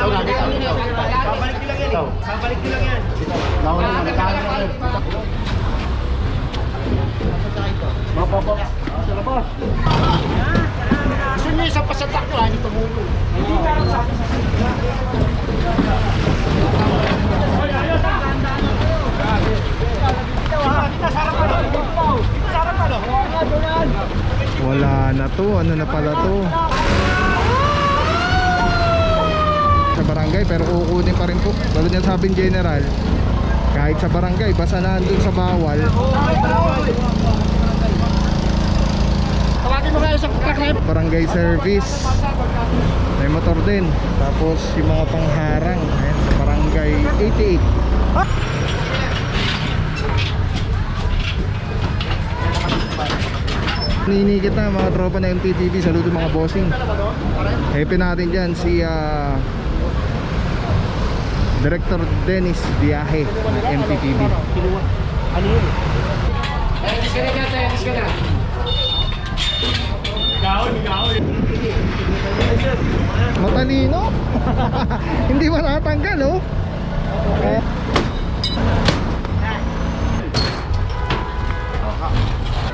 Babalik nyo lang yan eh. Babalik nyo lang yan. Sa labas. Gusto nyo isang pasatak nyo, hindi tumulo. Hindi parang sa akin. Wala na to, ano na pala to? Sa barangay pero kukunin pa rin po. Tulad niya sabing general, kahit sa barangay basta nandun sa bawal. Tawagin mo kayo sa truck na yun. Barangay service, may motor din. Tapos yung mga pangharang, ayan, sa barangay 88. Ninikit na mga tropa na MTTV. Saludo mga bossing. Happy natin dyan si Director Dennis Biyahe MTTV. Ano yun? Disconnect na. Gawin. Matalino. Hindi ba natanggal oh?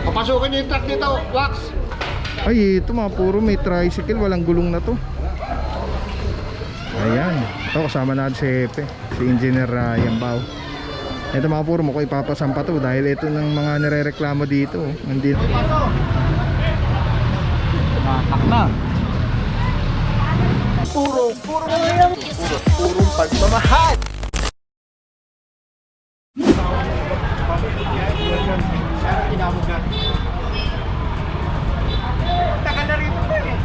Papasukin nyo yung truck dito, Wax. Ay, ito mga puro may tricycle, walang gulong na to. Ayan, ito kasama natin si Hepe, si Engineer Yambao. Ito mga puro mo ko ipapasampa to dahil ito ng mga nirereklamo dito. Nandito. Matak na. Purong pagmamahal. Tagal na rito pa eh.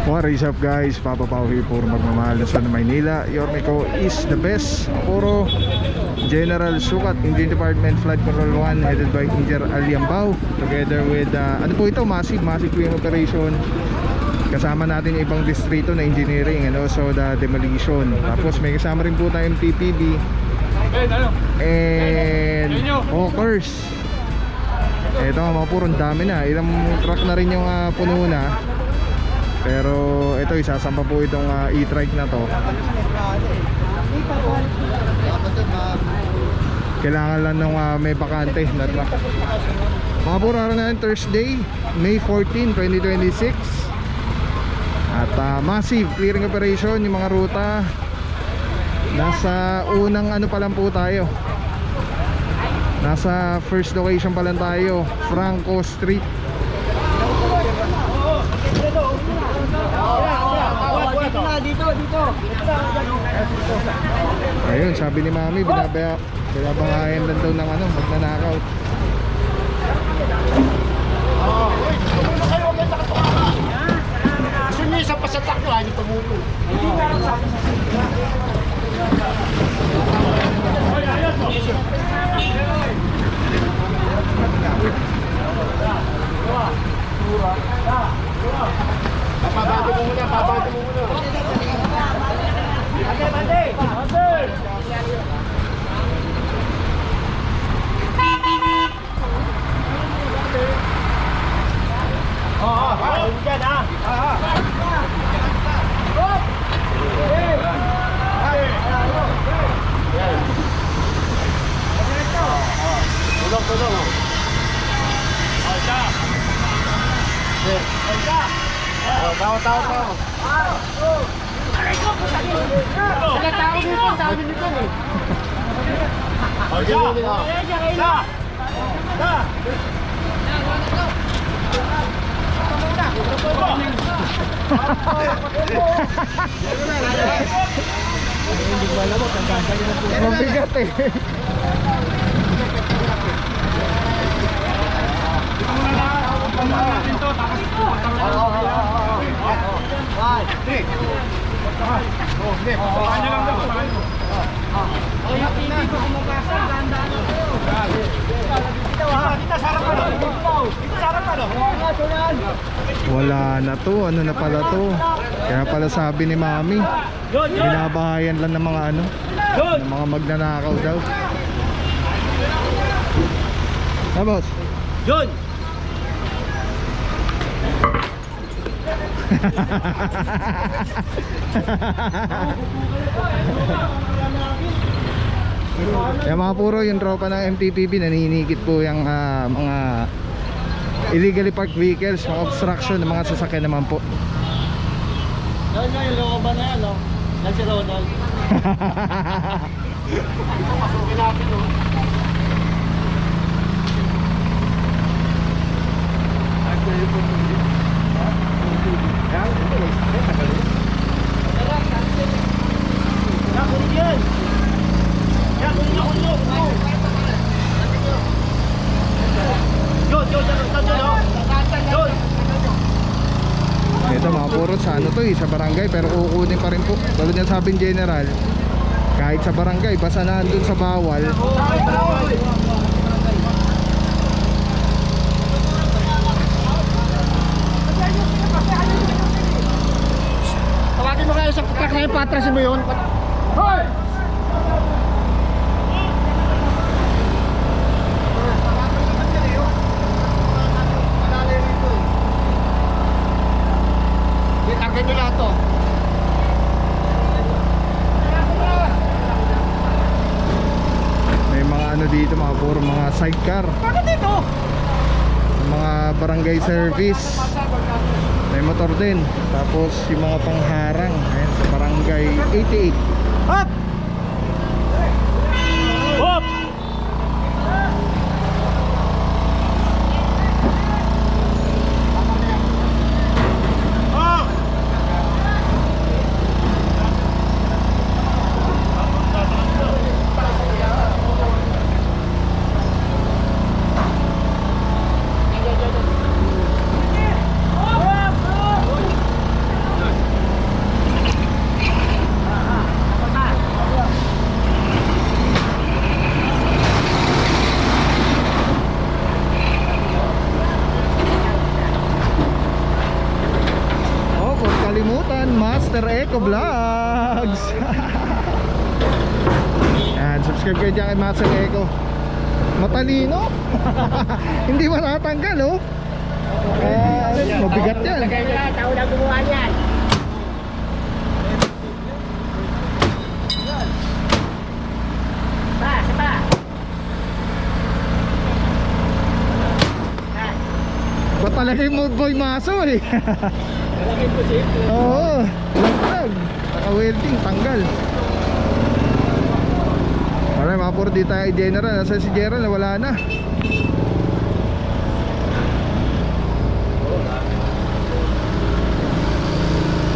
What is up guys, Papa Pao here for Magmamahal na San Maynila. Yormiko is the best. Puro General Sukat, Engine Department Flight Control 1 headed by Engineer Aliambao. Together with, ano po ito, massive wing operation. Kasama natin yung ibang distrito na engineering and also the demolition. Tapos may kasama rin po tayong TPB and hawkers. Ito mga purong dami na. Ilang truck na rin yung puno na. Pero ito isasampa po itong e-trike na to. Kailangan lang nung may bakante na truck. Mga puro araw na Thursday, May 14, 2026. At massive clearing operation yung mga ruta. Nasa unang ano pa lang po tayo. Nasa first location pa lang tayo, Franco Street. Dito. Ayun, sabi ni Mami, binabangayan lang daw ng ano, magnanakaw. Gusto nyo isang pasatak nyo, hindi tumulo. Hindi parang sa akin. Papabado mo muna. Bante! Oo, dyan ha. Tulong. Tao. Aray ko, sila tao dito, ang dami nito eh. Mabigat eh. Wala na to, ano na pala to. Kaya pala sabi ni Mami, binabahayan lang ng mga ano, ng mga magnanakaw daw. Boss? Yun! Yung mga puro yung tropa ng MTPB naninikit po yung mga illegally parked vehicles, mga obstruction ng mga sasakyan naman po. Yan nga yung looban na yan, no? Yan si Ronald. Ito pasukin natin, no? Ito mga puro sa ano to sa barangay, pero kukunin pa rin po. Tulad niya sabing general, kahit sa barangay basta nandun sa bawal. Tawagin mo kayo sa truck na yung patrasin mo yun. Hoy! Target nyo lahat to. May mga ano dito mga puro mga sidecar, Bakit dito? mga barangay service, may motor din. Tapos yung mga pangharang, ayan, sa barangay 88. Hop! Hop! Oh, huwag kalimutan, Master Eco Vlogs. Yan, subscribe kayo dyan kay Master Eco. Matalino. Hindi matatanggal, oh. Mabigat yan. Lagay nyo lahat, ako na gumawa niyan. Sapa! Ba't talaga yung mood boy maso eh. Lagay po siya. Oo, laglag. Naka-welding, tanggal. Alright mga puro, di tayo general. Nasa si General, wala na.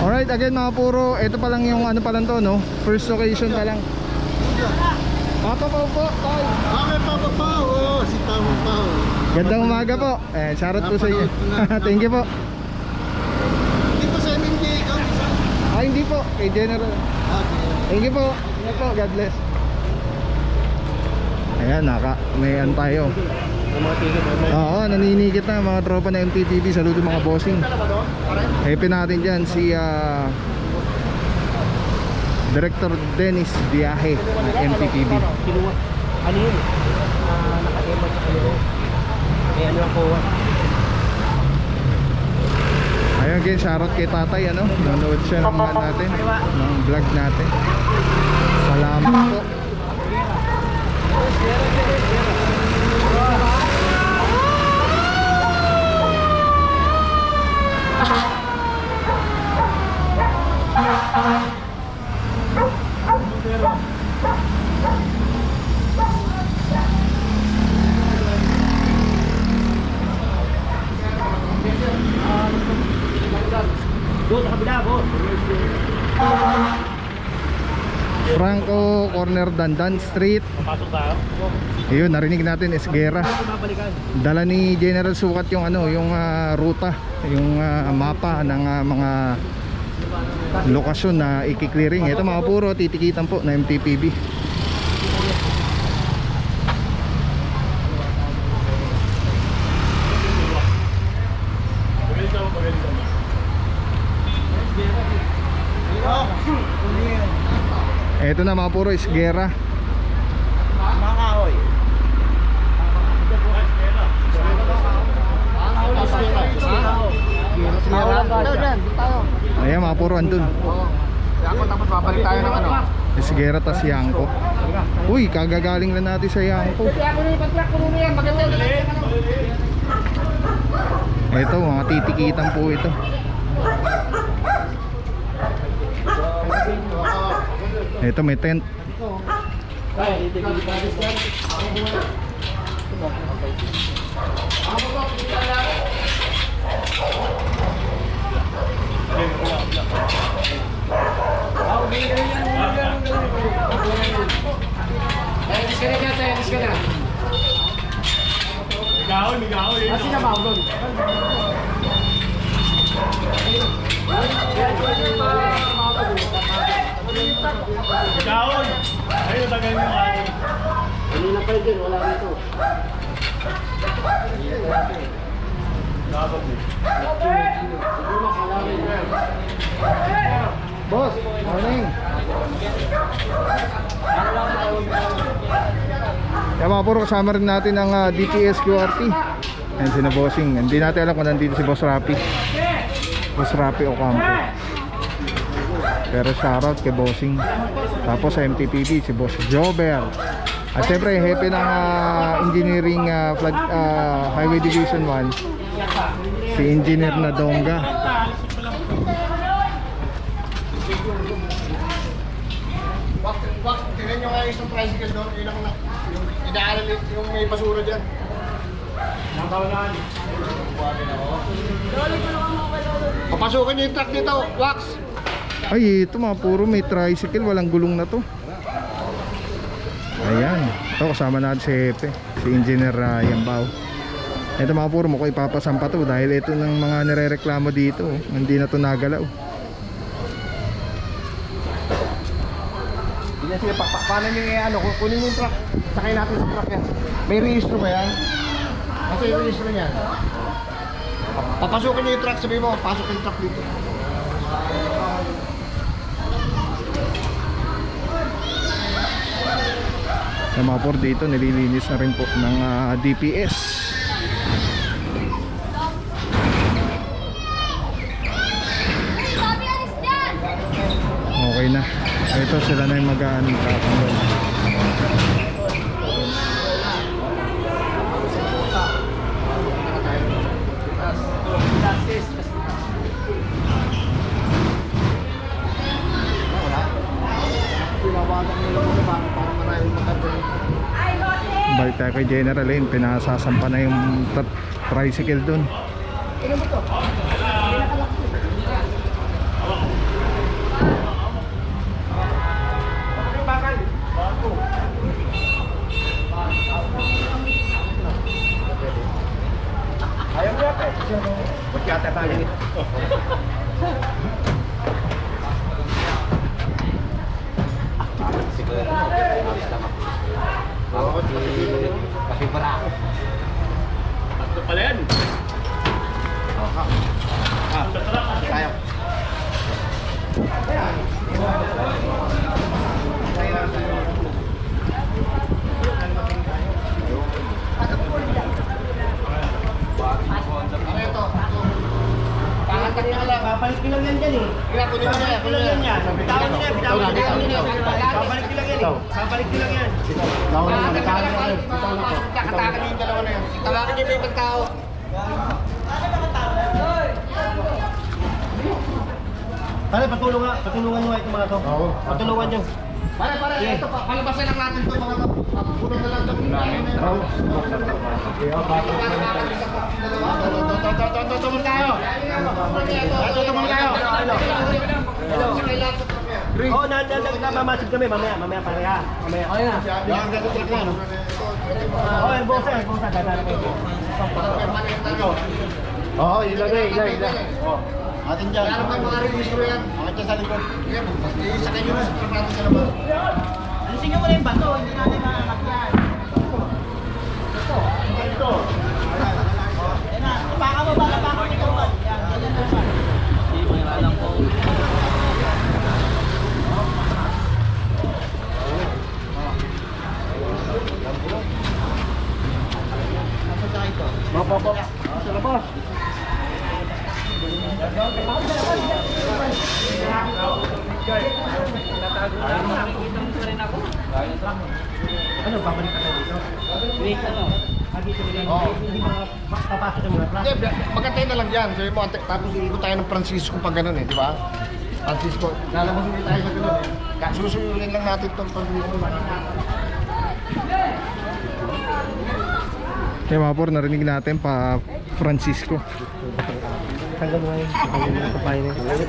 Alright, again mga puro, ito pa lang yung ano pa lang to, no? First occasion pa lang. Papa po po, tayo. Okay, Papa Pao. Si Tamo Pao. Gandang umaga po. Shoutout po sa inyo. Thank you po. Dito sa MMJ, ikaw. Hindi po, kay General. Okay. Thank you po. Thank you po, God bless. Ayan, may ano tayo. Oo, naninikit na mga tropa na MTTV. Saludo mga bossing. Happy natin dyan si Director Dennis Biahe ng MTTV. Kinuha. Ano yun? Naka-emot sa ano. May ano ako. Ayun again, shoutout kay tatay, ano? Nanonood siya ng natin, ng vlog natin. Salamat po. Doon sa kabila, boss. Franco, corner Dandan Street. Papasok tayo. Ayun, narinig natin Esguera. Mabalikan. Dala ni General Sukat yung ano, yung ruta, yung mapa ng mga lokasyon na iki-clearing. Ito mga puro titikitan po na MTPB. Ito na mga puro Esguera. Makahoy. Makahoy. mga puro andun. Oo. Yangko, tapos babalik tayo ng ano. Sigera tas Yangko. Uy, kagagaling lang natin sa Yangko. Ito, mga titikitan po ito. Ito, may tent. Gawon! Ayun, tagay mo kayo. Kanina pa din, wala rito. Boss, morning. Kaya mga puro, kasama rin natin ang DPS QRT. Ayan si na Bossing. Hindi natin alam kung nandito si Boss Rapi. Boss Rapi Ocampo. Pero shoutout kay Bossing. Tapos sa MTPB si Boss Jober. At syempre yung hepe ng engineering Highway Division 1, si Engineer Nadonga. Wax, tingnan nyo nga isang tricycle doon. Yung inaaral yung may basura dyan. Papasukin nyo yung truck dito, Wax. Ay, ito mga puro may tricycle, walang gulong na to. Ayan, ito kasama natin si Hepe, si Engineer Yambao. Ito mga puro, mukhang ipapasampa to dahil ito ng mga nirereklamo dito, hindi na to nagalaw. Hindi sila, paano nyo ano, kunin yung truck, sakay natin sa truck yan. May rehistro ba yan? Kasi yung rehistro niyan. Papasukin nyo yung truck, sabi mo, pasok yung truck dito. Sa mga puro dito, nililinis na rin po ng DPS. Okay na. Ito sila na yung mag-ano tatanggal. Balik tayo kay General Lane, pinasasampa na yung tricycle dun. Ayaw mo yata eh. Ba't yata tayo nito? Kasi para ako. Ito pala yan. Tayo. Ano ito? Pangatak niya lang. Babalik ko lang yan dyan eh. Kunin mo na yan. Kunin mo na yan. Bitawan nyo yan, bitawan nyo yan. Babalik ko lang yan eh. Babalik ko lang yan. Katakan niyo yung dalawa na yan. Tawagan niyo yung ibang tao. Pare, patulungan nyo nga itong mga to. Oo. Patulungan nyo. Pare, ito pa. Palabasin lang natin ito mga to. Puno na lang ito. Tutumul tayo. Tutumul tayo. Oo, namamasig kami. Mamaya pareha. Mamaya. Okay na. Yan, ganito truck yan. Okay, bosa. Dadaan ko. Oo, ilagay. Atin dyan. Kaya naman mga registro yan. Akin dyan sa likod. Isakay nyo na sa truck natin sa labas. Alisin nyo muna yung bato. Hindi natin makakak yan. Ito. Yan na. Baka mo ba? Baka mo ikaw ba? Yan. Ganyan naman. Hindi mo yung alam ko. Sa labas. Nakikita mo pa rin ako. Ano, babalik ka tayo dito? Wait, ano? Dito nila, hindi mga papasok ng mga class. Hindi, magkantay na lang dyan. Sabi mo, tapos iikot tayo ng Francisco pag ganun eh, di ba? Francisco, lalabas hindi tayo sa ganun eh. Susunodin lang natin itong Francisco. Kaya mga por, narinig natin pa Francisco. Tanggal mo ngayon. Tanggal mo yung kapain ngayon.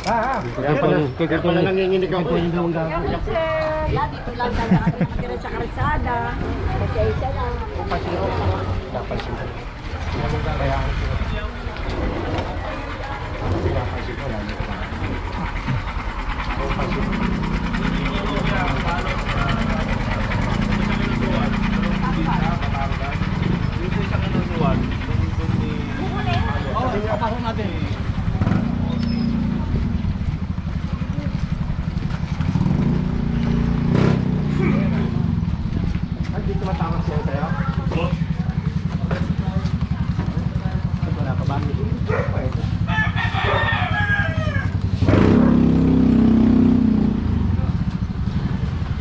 Kaya pala nanginginig ako. Ito yung gawang gago. Yan, dito lang tayo nakatira sa karsada. Kasi isa lang. Dito matawag siya tayo. Wala pa ba?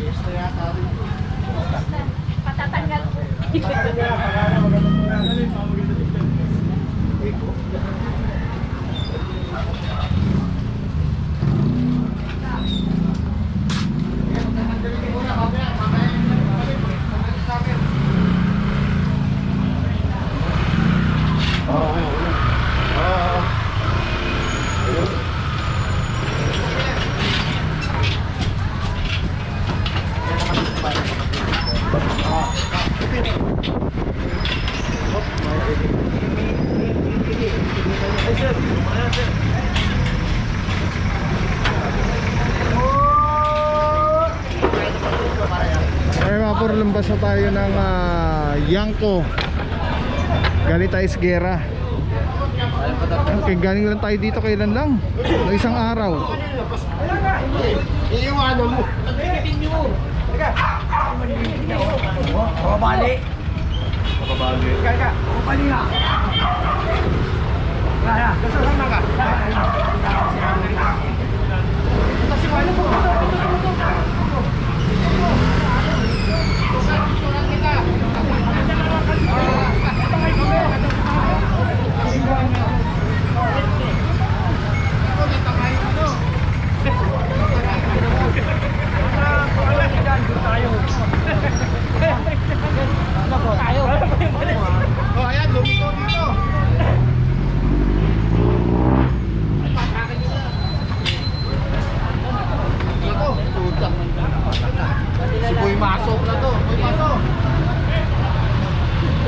Yes, na yata rin. Patatanggal ko. Kaya mga por, lumbas na tayo ng Yangko Galita Isguera. Okay, galing lang tayo dito kailan lang? No, isang araw. Iiwanan mo. Kababali. Kaya, kababali nga. Kaya, gusto lang na ka. Kasi wala po. Oh, ayan, lumito dito. Ito, puta. Si Boy Masok na to. Boy Masok.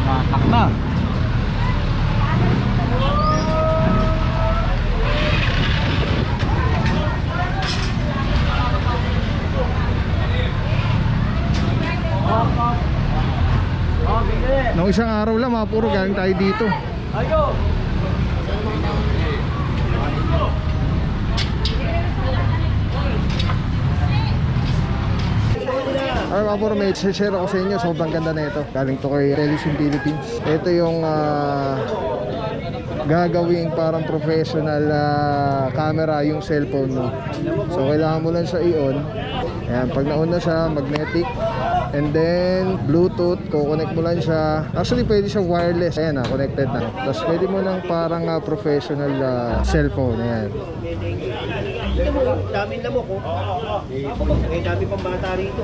Matak na. Nung isang araw lang mga puro galing tayo dito. Ayo. Ay mga puro, may share ako sa inyo. Sobrang ganda na ito. Galing to kay Telesim Philippines. Ito yung gagawing parang professional camera yung cellphone mo. So kailangan mo lang siya i-on. Ayan, pag na-on na siya, magnetic. And then Bluetooth, kukonect mo lang siya. Actually pwede siya wireless. Ayan na, connected na. Tapos pwede mo lang parang professional cellphone. Ayan. Ito mo, daming lamok ko. Eh, dami pang bata rito.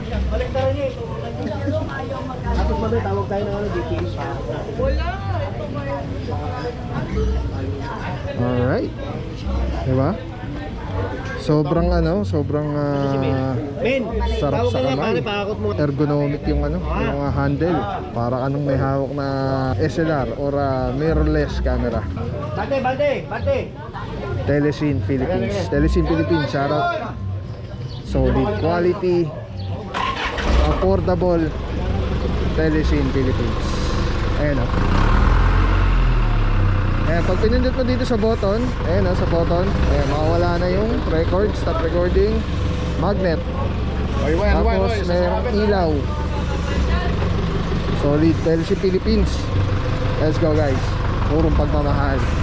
Kolektaran niya ito. Tapos mamaya tawag tayo ng DTS. Alright. Diba? Sobrang sobrang Men, sarap tawag sa ka nga kamay. pare, pakakot mo. Ergonomic yung yung handle. Para anong may hawak na SLR or mirrorless camera. Bate, bate, bate. Telesim Philippines. Telesim Philippines, shout out. Solid quality, affordable. Telesim Philippines. Ayan o. Pag pinindot mo dito sa button, ayan sa button, makawala na yung record, stop recording, magnet. Tapos merong ilaw. So Solid PLC Philippines. Let's go guys. Purong pagmamahal.